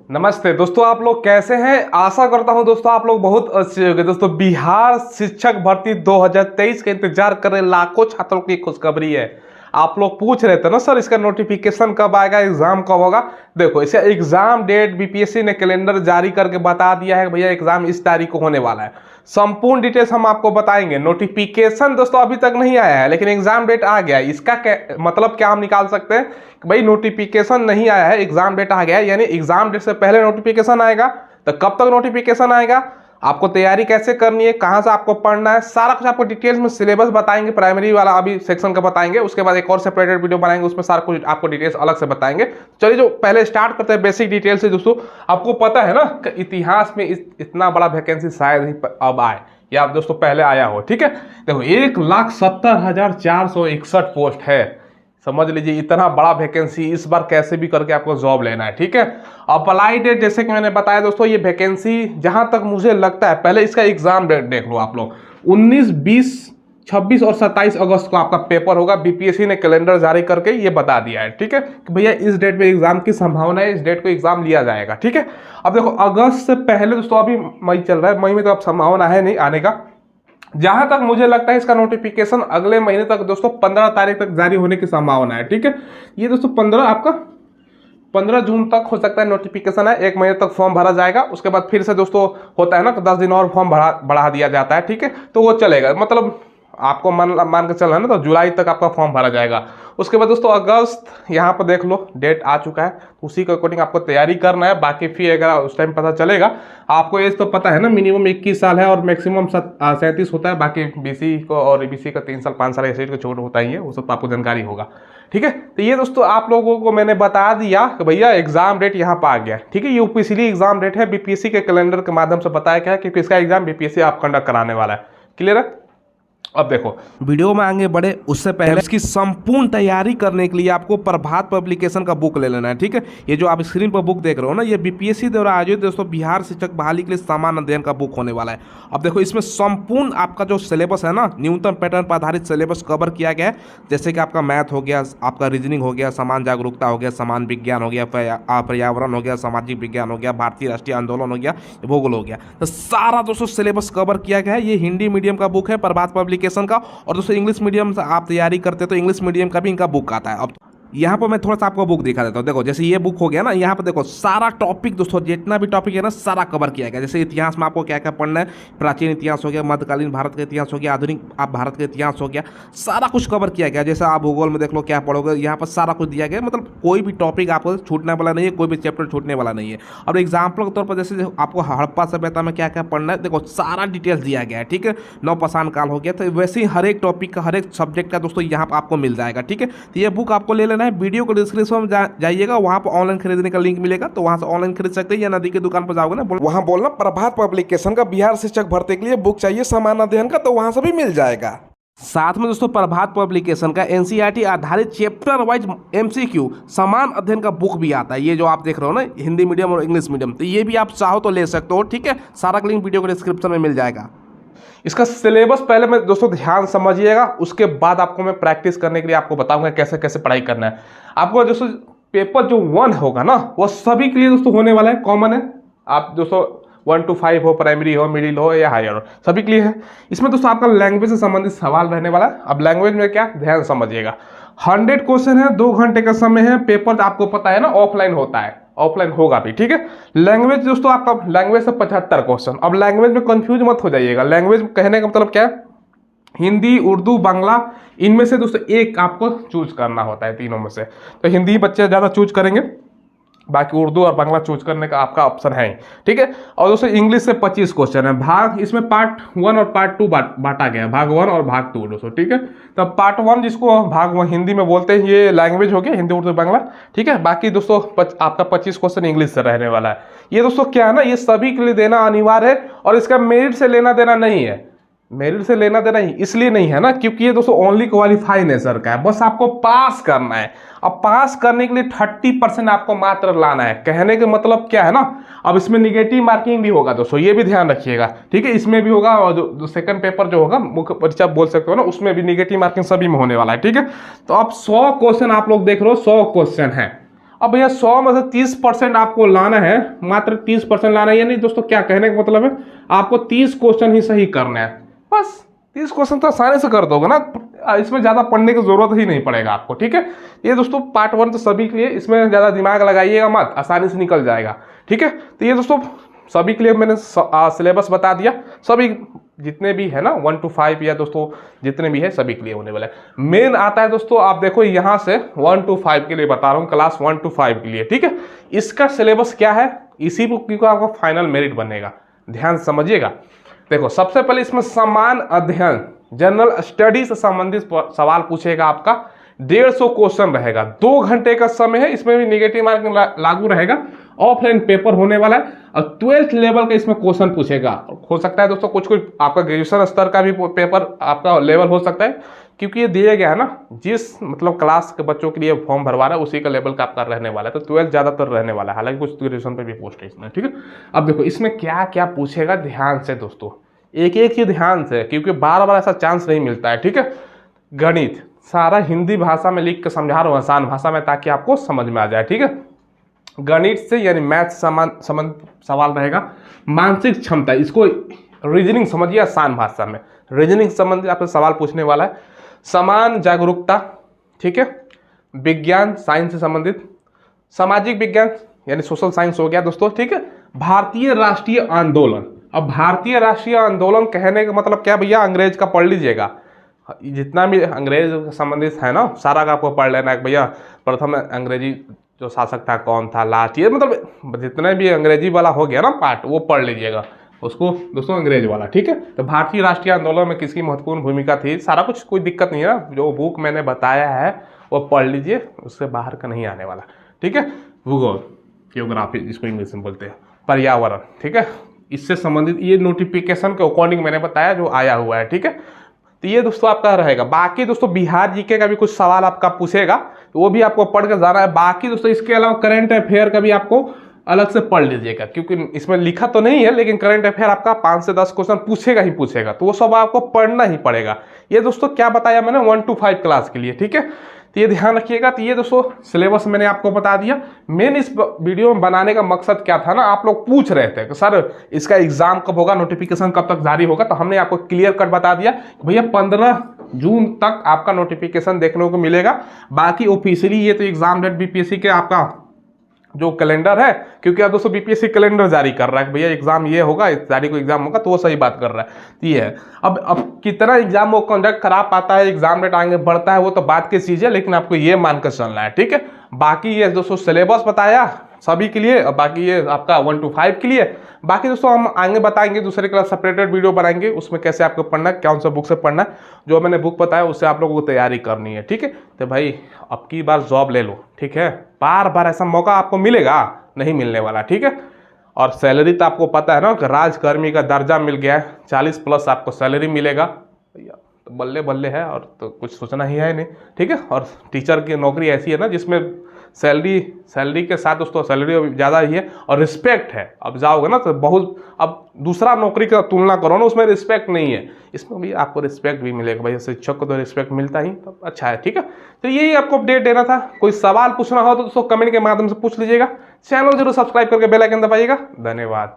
नमस्ते दोस्तों, आप लोग कैसे हैं। आशा करता हूं दोस्तों आप लोग बहुत अच्छे होंगे। दोस्तों बिहार शिक्षक भर्ती 2023 का इंतजार कर रहे लाखों छात्रों की खुशखबरी है। आप लोग पूछ रहे थे ना सर इसका नोटिफिकेशन कब आएगा, एग्जाम कब होगा। देखो इसे एग्जाम डेट बीपीएससी ने कैलेंडर जारी करके बता दिया है भैया एग्जाम इस तारीख को होने वाला है। संपूर्ण डिटेल्स हम आपको बताएंगे। नोटिफिकेशन दोस्तों अभी तक नहीं आया है लेकिन एग्जाम डेट आ गया है। इसका मतलब क्या हम निकाल सकते हैं कि भाई नोटिफिकेशन नहीं आया है, एग्जाम डेट आ गया है, यानी एग्जाम डेट से पहले नोटिफिकेशन आएगा। तो कब तक नोटिफिकेशन आएगा, आपको तैयारी कैसे करनी है, कहां से आपको पढ़ना है, सारा कुछ आपको डिटेल्स में सिलेबस बताएंगे। प्राइमरी वाला अभी सेक्शन का बताएंगे, उसके बाद एक और सेपरेटेड वीडियो बनाएंगे, उसमें सारा कुछ आपको डिटेल्स अलग से बताएंगे। चलिए जो पहले स्टार्ट करते हैं बेसिक डिटेल से। दोस्तों आपको पता है ना कि इतिहास में इतना बड़ा वैकेंसी शायद ही अब आए, या आप दोस्तों पहले आया हो। ठीक है, देखो 1,70,461 पोस्ट है। समझ लीजिए इतना बड़ा वैकेंसी, इस बार कैसे भी करके आपको जॉब लेना है। ठीक है, अप्लाई डेट जैसे कि मैंने बताया दोस्तों, ये वैकेंसी जहां तक मुझे लगता है, पहले इसका एग्जाम डेट देख लो आप लोग। 19, 20, 26 और 27 अगस्त को आपका पेपर होगा। बीपीएससी ने कैलेंडर जारी करके ये बता दिया है। ठीक है कि भैया इस डेट पे एग्जाम की संभावना है, इस डेट को एग्जाम लिया जाएगा। ठीक है, अब देखो अगस्त से पहले दोस्तों अभी मई चल रहा है, मई में तो अब संभावना है नहीं आने का। जहां तक मुझे लगता है इसका नोटिफिकेशन अगले महीने तक दोस्तों 15 तारीख तक जारी होने की संभावना है। ठीक है, ये दोस्तों 15 जून तक हो सकता है नोटिफिकेशन है। 1 महीने तक फॉर्म भरा जाएगा, उसके बाद फिर से दोस्तों होता है ना कि 10 दिन और फॉर्म बढ़ा दिया जाता है। ठीक है, तो वो चलेगा, मतलब आपको मान के चलना है ना, तो जुलाई तक आपका फॉर्म भरा जाएगा। उसके बाद दोस्तों अगस्त यहाँ पर देख लो डेट आ चुका है, तो उसी के अकॉर्डिंग आपको तैयारी करना है। बाकी फी अगर उस टाइम पता चलेगा। आपको एज तो पता है ना, मिनिमम 21 साल है और मैक्सिमम 37 होता है। बाकी बीसी को और एबीसी का 3 साल 5 साल ऐसे छोट होता ही है, वो सब तो आपको जानकारी होगा। ठीक है, तो ये दोस्तों आप लोगों को मैंने बता दिया कि भैया एग्जाम डेट यहाँ पर आ गया। ठीक है, ये ऑफिशियली एग्जाम डेट है, बीपीएससी के कैलेंडर के माध्यम से बताया गया है, क्योंकि इसका एग्जाम बीपीएससी आप कंडक्ट कराने वाला है। क्लियर है। अब देखो वीडियो में आगे बढ़े उससे पहले इसकी संपूर्ण तैयारी करने के लिए आपको प्रभात पब्लिकेशन का बुक ले लेना है। ठीक है, ये जो आप स्क्रीन पर बुक देख रहे हो ना, ये बीपीएससी द्वारा आयोजित दोस्तों बिहार शिक्षक बहाली के लिए सामान्य अध्ययन का बुक होने वाला है। अब देखो इसमें संपूर्ण आपका जो सिलेबस है ना, न्यूनतम पैटर्न पर आधारित सिलेबस कवर किया गया है। जैसे कि आपका मैथ हो गया, आपका रीजनिंग हो गया, समान जागरूकता हो गया, समान विज्ञान हो गया, पर्यावरण हो गया, सामाजिक विज्ञान हो गया, भारतीय राष्ट्रीय आंदोलन हो गया, भूगोल हो गया। तो सारा दोस्तों सिलेबस कवर किया गया है। ये हिंदी मीडियम का बुक है प्रभात पब्लिकेशन का, और दोस्तों इंग्लिश मीडियम से आप तैयारी करते हैं तो इंग्लिश मीडियम का भी इनका बुक आता है। अब यहाँ पर मैं थोड़ा सा आपको बुक दिखा देता हूँ। देखो जैसे ये बुक हो गया ना, यहाँ पर देखो सारा टॉपिक दोस्तों जितना भी टॉपिक है ना सारा कवर किया गया। जैसे इतिहास में आपको क्या क्या पढ़ना है, प्राचीन इतिहास हो गया, मध्यकालीन भारत का इतिहास हो गया, आधुनिक आप भारत का इतिहास हो गया, सारा कुछ कवर किया गया। जैसे आप भूगोल में देख लो क्या पढ़ोगे, यहाँ पर सारा कुछ दिया गया। मतलब कोई भी टॉपिक आपको छूटने वाला नहीं है, कोई भी चैप्टर छूटने वाला नहीं है। और एग्जाम्पल के तौर पर जैसे आपको हड़प्पा सभ्यता में क्या क्या पढ़ना है, देखो सारा डिटेल्स दिया गया है। ठीक है, नवपाषाण काल हो गया, तो वैसे ही हर एक टॉपिक का, हर एक सब्जेक्ट का दोस्तों यहाँ पर आपको मिल जाएगा। ठीक है, तो ये बुक आपको ले लेना है। वीडियो को डिस्क्रिप्शन में जाइएगा, वहां पर ऑनलाइन खरीदने का लिंक मिलेगा, तो वहां से ऑनलाइन खरीद सकते हैं। या नदी की दुकान पर जाओगे ना, वहां बोलना प्रभात पब्लिकेशन का बिहार शिक्षक भर्ती के लिए बुक चाहिए सामान्य अध्ययन का, तो वहां से भी मिल जाएगा। साथ में दोस्तों प्रभात पब्लिकेशन का एनसीईआरटी आधारित चैप्टर वाइज एमसीक्यू समान अध्ययन का बुक भी आता है। ये जो आप देख रहे हो ना, हिंदी मीडियम और इंग्लिश मीडियम, तो ये भी आप चाहो तो ले सकते हो। ठीक है, सारा लिंक वीडियो के डिस्क्रिप्शन में मिल जाएगा। इसका सिलेबस पहले मैं दोस्तों ध्यान समझिएगा, उसके बाद आपको मैं प्रैक्टिस करने के लिए आपको बताऊंगा कैसे कैसे पढ़ाई करना है। आपको दोस्तों पेपर जो 1 होगा ना, वो सभी के लिए दोस्तों होने वाला है, कॉमन है। आप दोस्तों 1 to 5 हो, प्राइमरी हो, मिडिल हो या हायर हो, सभी के लिए है। इसमें दोस्तों आपका लैंग्वेज से संबंधित सवाल रहने वाला है। अब लैंग्वेज में क्या, ध्यान समझिएगा। 100 क्वेश्चन है, 2 घंटे का समय है। पेपर आपको पता है ना ऑफलाइन होता है, ऑफलाइन होगा भी। ठीक है, लैंग्वेज दोस्तों आपका लैंग्वेज से 75 क्वेश्चन। अब लैंग्वेज में कंफ्यूज मत हो जाइएगा। लैंग्वेज कहने का मतलब क्या है, हिंदी, उर्दू, बांग्ला, इनमें से दोस्तों एक आपको चूज करना होता है तीनों में से। तो हिंदी बच्चे ज़्यादा चूज करेंगे, बाकी उर्दू और बांग्ला चूज करने का आपका ऑप्शन है। ठीक है, और दोस्तों इंग्लिश से 25 क्वेश्चन है। भाग इसमें पार्ट 1 और पार्ट 2 बांटा गया है, भाग 1 और भाग 2 दोस्तों। ठीक है, तो पार्ट 1 जिसको भाग 1 हिंदी में बोलते हैं, ये लैंग्वेज हो गया हिंदी, उर्दू, बांग्ला। ठीक है, बाकी दोस्तों आपका 25 क्वेश्चन इंग्लिश से रहने वाला है। ये दोस्तों क्या है ना, ये सभी के लिए देना अनिवार्य है, और इसका मेरिट से लेना देना नहीं है। मेरिट से लेना देना ही इसलिए नहीं है ना, क्योंकि ये दोस्तों ओनली क्वालिफाई नेचर का है, बस आपको पास करना है। अब पास करने के लिए 30% आपको मात्र लाना है। कहने का मतलब क्या है ना, अब इसमें निगेटिव मार्किंग भी होगा दोस्तों, ये भी ध्यान रखिएगा। ठीक है, इसमें भी होगा, और जो सेकंड पेपर जो होगा मुख्य परीक्षा बोल सकते हो ना, उसमें भी निगेटिव मार्किंग सभी में होने वाला है। ठीक है, तो अब 100 क्वेश्चन आप लोग देख रहे हो, 100 क्वेश्चन है। अब भैया 100 में से 30% आपको लाना है, मात्र 30% लाना है, यानी दोस्तों क्या कहने का मतलब है, आपको 30 क्वेश्चन ही सही करना है, बस 30 क्वेश्चन तो आसानी से कर दोगे ना, इसमें ज़्यादा पढ़ने की जरूरत ही नहीं पड़ेगा आपको, ठीक है। ये दोस्तों पार्ट 1 तो सभी के लिए, इसमें ज़्यादा दिमाग लगाइएगा मत, आसानी से निकल जाएगा, ठीक है। तो ये दोस्तों सभी के लिए मैंने सिलेबस बता दिया, सभी जितने भी है ना 1 to 5 या दोस्तों जितने भी है सभी के लिए होने वाला है। मेन आता है दोस्तों, आप देखो यहाँ से 1 to 5 के लिए बता रहा हूँ, क्लास 1 to 5 के लिए, ठीक है। इसका सिलेबस क्या है, इसी बुक का आपका फाइनल मेरिट बनेगा, ध्यान समझिएगा। देखो सबसे पहले इसमें समान अध्ययन जनरल स्टडी से संबंधित सवाल पूछेगा आपका, 150 क्वेश्चन रहेगा, 2 घंटे का समय है, इसमें भी नेगेटिव मार्किंग लागू रहेगा, ऑफलाइन पेपर होने वाला है, और 12th लेवल का इसमें क्वेश्चन पूछेगा। हो सकता है दोस्तों कुछ आपका ग्रेजुएशन स्तर का भी पेपर आपका लेवल हो सकता है, क्योंकि ये दिया गया है ना, जिस मतलब क्लास के बच्चों के लिए फॉर्म भरवा रहा है उसी का लेवल का आपका रहने वाला है, तो 12th ज़्यादातर रहने वाला है, हालांकि कुछ ग्रेजुएशन पे भी पोस्ट है इसमें, ठीक है। अब देखो इसमें क्या क्या पूछेगा, ध्यान से दोस्तों, एक एक ही ध्यान से, क्योंकि बार बार ऐसा चांस नहीं मिलता है, ठीक है। गणित सारा हिंदी भाषा में लिख के समझा रहा हूँ, आसान भाषा में, ताकि आपको समझ में आ जाए, ठीक है। गणित से यानी मैथ संबंध सवाल रहेगा। मानसिक क्षमता, इसको रीजनिंग समझिए आसान भाषा में, रीजनिंग संबंधित आपसे सवाल पूछने वाला है। समान जागरूकता, ठीक है। विज्ञान साइंस से संबंधित, सामाजिक विज्ञान यानी सोशल साइंस हो गया दोस्तों, ठीक है। भारतीय राष्ट्रीय आंदोलन, अब भारतीय राष्ट्रीय आंदोलन कहने का मतलब क्या भैया, अंग्रेज का पढ़ लीजिएगा, जितना भी अंग्रेज संबंधित है ना सारा का आपको पढ़ लेना है भैया। प्रथम अंग्रेजी जो शासक था कौन था, लास्ट, ये मतलब जितने भी अंग्रेजी वाला हो गया ना पार्ट, वो पढ़ लीजिएगा उसको दोस्तों, अंग्रेज वाला, ठीक है। तो भारतीय राष्ट्रीय आंदोलन में किसकी महत्वपूर्ण भूमिका थी, सारा कुछ, कोई दिक्कत नहीं है ना, जो बुक मैंने बताया है वो पढ़ लीजिए, उससे बाहर का नहीं आने वाला, ठीक है। भूगोल, जियोग्राफी जिसको इंग्लिश में बोलते हैं, पर्यावरण, ठीक है, इससे संबंधित ये नोटिफिकेशन के अकॉर्डिंग मैंने बताया जो आया हुआ है, ठीक है। तो ये दोस्तों आपका रहेगा। बाकी दोस्तों बिहार जीके का भी कुछ सवाल आपका पूछेगा, तो वो भी आपको पढ़ कर जाना है। बाकी दोस्तों इसके अलावा करंट अफेयर का भी आपको अलग से पढ़ लीजिएगा, क्योंकि इसमें लिखा तो नहीं है, लेकिन करंट अफेयर आपका 5 से 10 क्वेश्चन पूछेगा ही पूछेगा, तो वो सब आपको पढ़ना ही पड़ेगा। ये दोस्तों क्या बताया मैंने 1 to 5 क्लास के लिए, ठीक है। तो ये ध्यान रखिएगा। तो ये दोस्तों सिलेबस मैंने आपको बता दिया। मेन इस वीडियो में बनाने का मकसद क्या था ना, आप लोग पूछ रहे थे कि सर इसका एग्जाम कब होगा, नोटिफिकेशन कब तक जारी होगा, तो हमने आपको क्लियर कट बता दिया भैया 15 जून तक आपका नोटिफिकेशन देखने को मिलेगा। बाकी ऑफिशियली ये तो एग्जाम डेट बीपीएससी के आपका जो कैलेंडर है, क्योंकि अब दोस्तों बीपीएससी कैलेंडर जारी कर रहा है कि भैया एग्जाम ये होगा, इस तारीख को एग्जाम होगा, तो वो सही बात कर रहा है। ये है अब कितना एग्जाम वो कंडक्ट करा पाता है, एग्जाम डेट आगे बढ़ता है, वो तो बात की चीज़ है, लेकिन आपको ये मानकर चलना है, ठीक है। बाकी ये दोस्तों सिलेबस बताया सभी के लिए, और बाकी ये आपका 1 to 5 के लिए। बाकी दोस्तों हम आगे बताएंगे, दूसरे क्लास सेपरेटेड वीडियो बनाएंगे, उसमें कैसे आपको पढ़ना है, कौन सा बुक से पढ़ना है, जो मैंने बुक बताया उससे आप लोगों को तैयारी करनी है, ठीक है। तो भाई अब की बार जॉब ले लो, ठीक है, बार बार ऐसा मौका आपको मिलेगा नहीं मिलने वाला, ठीक है। और सैलरी तो आपको पता है ना कि राजकर्मी का दर्जा मिल गया है, 40+ आपको सैलरी मिलेगा भैया, तो बल्ले बल्ले है, और तो कुछ सोचना ही है नहीं, ठीक है। और टीचर की नौकरी ऐसी है ना जिसमें सैलरी के साथ दोस्तों सैलरी ज़्यादा ही है और रिस्पेक्ट है। अब जाओगे ना तो बहुत, अब दूसरा नौकरी का तुलना करो ना, उसमें रिस्पेक्ट नहीं है, इसमें भी आपको रिस्पेक्ट भी मिलेगा भैया, शिक्षक को तो रिस्पेक्ट मिलता ही, तो अच्छा है, ठीक है। तो यही आपको अपडेट देना था। कोई सवाल पूछना हो तो दोस्तों कमेंट के माध्यम से पूछ लीजिएगा। चैनल जरूर सब्सक्राइब करके बेल आइकन दबाइएगा। धन्यवाद।